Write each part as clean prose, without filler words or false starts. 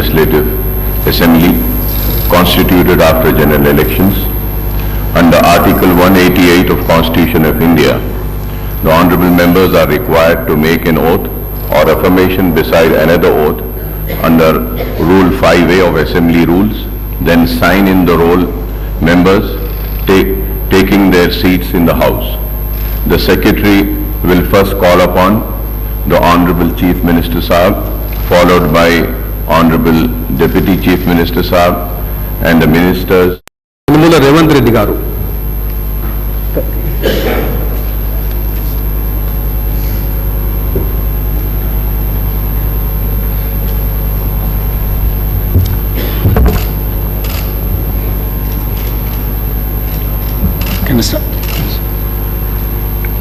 Legislative Assembly constituted after general elections. Under Article 188 of Constitution of India, the honorable members are required to make an oath or affirmation beside another oath under Rule 5A of Assembly Rules, then sign in the roll members taking their seats in the House. The Secretary will first call upon the Honorable Chief Minister Sahab, followed by Honorable Deputy Chief Minister Sahab and the Ministers. Reddy garu.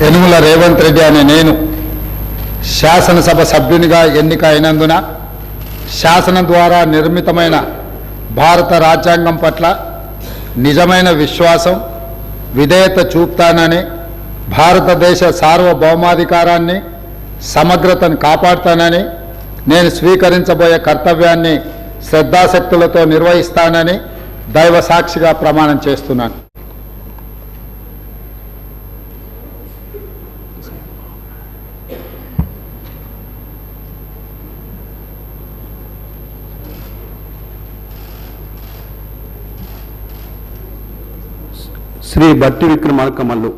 Yanamala Revanth Reddy అనే నేను శాసనసభ సభ్యునిగా ఎన్నిక అయినందున శాసనం ద్వారా నిర్మితమైన భారత రాజ్యాంగం పట్ల నిజమైన విశ్వాసం విధేయత చూపుతానని, భారతదేశ సార్వభౌమాధికారాన్ని సమగ్రతను కాపాడుతానని, నేను స్వీకరించబోయే కర్తవ్యాన్ని శ్రద్ధాశక్తులతో నిర్వహిస్తానని దైవ సాక్షిగా ప్రమాణం చేస్తున్నాను. శ్రీ బట్టి విక్రమార్క మల్లు.